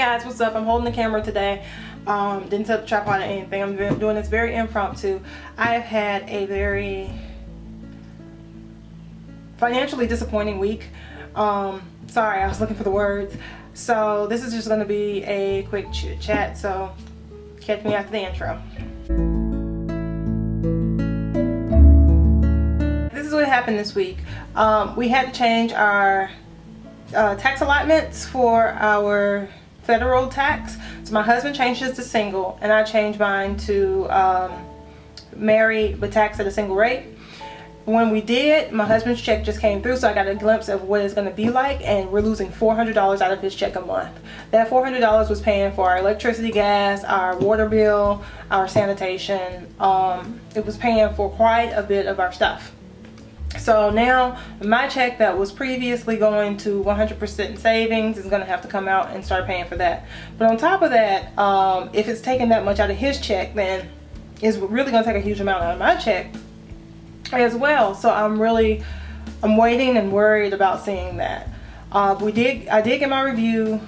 guys, what's up? I'm holding the camera today. Didn't set the tripod or anything. I'm doing this very impromptu. I have had a very financially disappointing week. Sorry, I was looking for the words. So this is just going to be a quick chit chat, so catch me after the intro. This is what happened this week. We had to change our tax allotments for our federal tax. So my husband changed his to single and I changed mine to married but taxed at a single rate. When we did, my husband's check just came through, so I got a glimpse of what it's going to be like, and we're losing $400 out of his check a month. That $400 was paying for our electricity, gas, our water bill, our sanitation. It was paying for quite a bit of our stuff. So now my check that was previously going to 100% savings is going to have to come out and start paying for that. But on top of that, if it's taking that much out of his check, then it's really going to take a huge amount out of my check as well. So I'm waiting and worried about seeing that. I did get my review.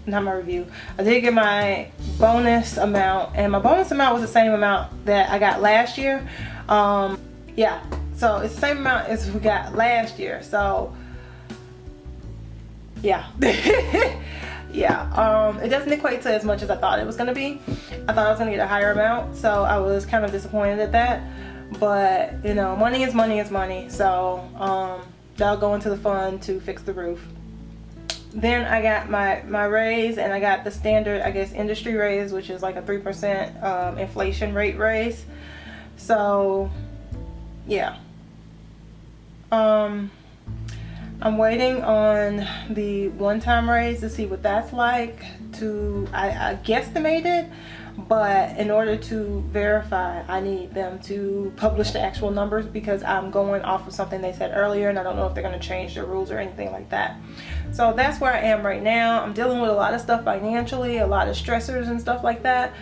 I did get my bonus amount, and my bonus amount was the same amount that I got last year. Yeah, so it's the same amount as we got last year. So yeah. Yeah, it doesn't equate to as much as I thought it was going to be. I thought I was going to get a higher amount, so I was kind of disappointed at that. But you know, money is money is money, so that'll go into the fund to fix the roof. Then I got my raise, and I got the standard, I guess, industry raise, which is like a 3% inflation rate raise. So yeah, I'm waiting on the one-time raise to see what that's like. I guesstimated, but in order to verify, I need them to publish the actual numbers, because I'm going off of something they said earlier, and I don't know if they're going to change the rules or anything like that. So that's where I am right now. I'm dealing with a lot of stuff financially, a lot of stressors and stuff like that.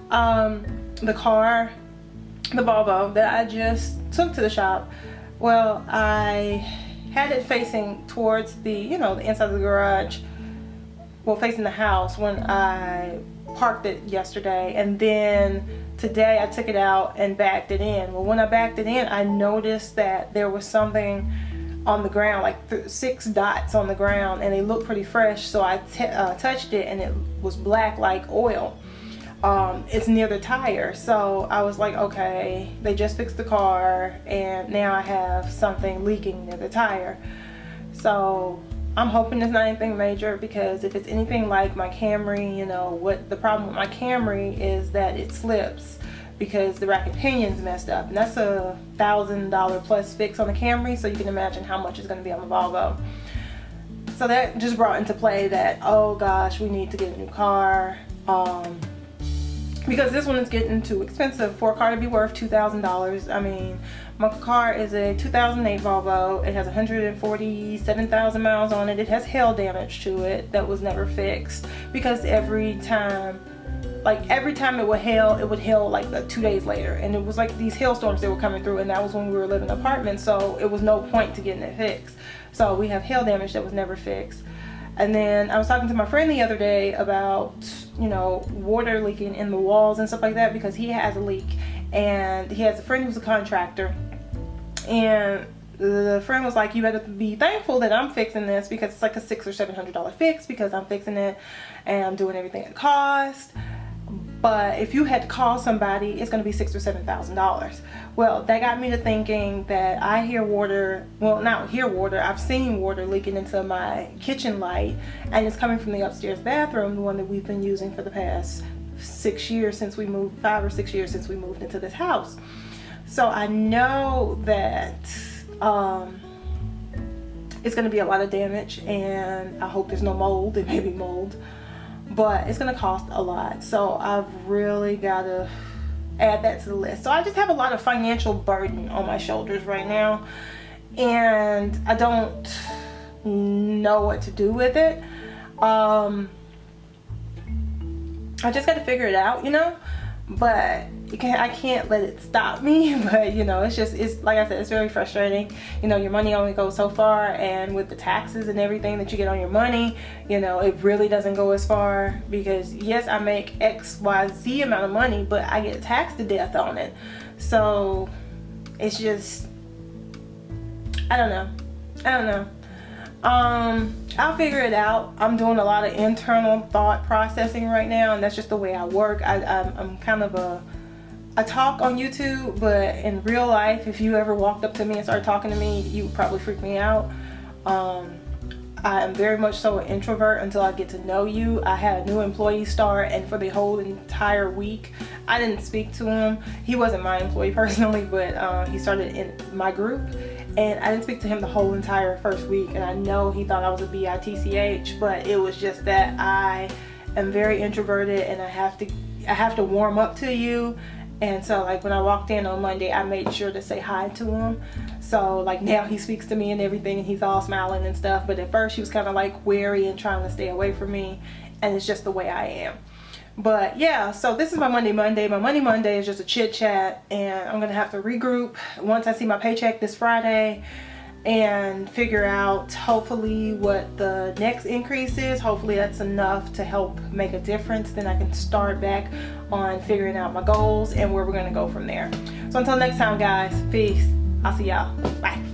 The car, the Volvo that I just took to the shop, well, I had it facing towards the, the inside of the garage, well, facing the house when I parked it yesterday, and then today I took it out and backed it in. Well, when I backed it in, I noticed that there was something on the ground, like 6 dots on the ground, and they looked pretty fresh. So I touched it, and it was black like oil. It's near the tire. So I was like, okay, they just fixed the car, and now I have something leaking near the tire. So I'm hoping it's not anything major, because if it's anything like my Camry, what the problem with my Camry is that it slips because the rack and pinion's messed up, and that's a $1,000 plus fix on the Camry, so you can imagine how much it's going to be on the Volvo. So that just brought into play that, oh gosh, we need to get a new car, because this one is getting too expensive for a car to be worth $2,000. I mean, my car is a 2008 Volvo. It has 147,000 miles on it. It has hail damage to it that was never fixed, because every time it would hail like 2 days later, and it was like these hailstorms that were coming through, and that was when we were living in apartments, so it was no point to getting it fixed. So we have hail damage that was never fixed. And then I was talking to my friend the other day about, water leaking in the walls and stuff like that, because he has a leak, and he has a friend who's a contractor, and the friend was like, you better be thankful that I'm fixing this, because it's like a $600 or $700 fix, because I'm fixing it and I'm doing everything at cost. But if you had to call somebody, it's going to be $6,000 or $7,000. Well, that got me to thinking that I hear water, well, not hear water, I've seen water leaking into my kitchen light, and it's coming from the upstairs bathroom, the one that we've been using for the past 6 years since we moved, 5 or 6 years since we moved into this house. So I know that it's going to be a lot of damage, and I hope there's no mold. It may be mold, but it's going to cost a lot. So I've really got to add that to the list. So I just have a lot of financial burden on my shoulders right now, and I don't know what to do with it. I just got to figure it out, but I can't let it stop me, but you know, it's like I said, it's very frustrating. You know, your money only goes so far, and with the taxes and everything that you get on your money, you know, it really doesn't go as far, because yes, I make XYZ amount of money, but I get taxed to death on it. So it's just, I don't know. I'll figure it out. I'm doing a lot of internal thought processing right now, and that's just the way I work. I'm kind of I talk on YouTube, but in real life, if you ever walked up to me and started talking to me, you would probably freak me out. I am very much so an introvert until I get to know you. I had a new employee start, and for the whole entire week, I didn't speak to him. He wasn't my employee personally, but he started in my group, and I didn't speak to him the whole entire first week. And I know he thought I was a bitch, but it was just that I am very introverted, and I have to warm up to you. And so like when I walked in on Monday, I made sure to say hi to him. So like now he speaks to me and everything, and he's all smiling and stuff. But at first he was kind of like wary and trying to stay away from me. And it's just the way I am. But yeah, so this is my Monday Monday. My Monday Monday is just a chit chat, and I'm going to have to regroup once I see my paycheck this Friday and figure out hopefully what the next increase is. Hopefully that's enough to help make a difference. Then I can start back on figuring out my goals and where we're going to go from there. So until next time, guys, peace. I'll see y'all. Bye.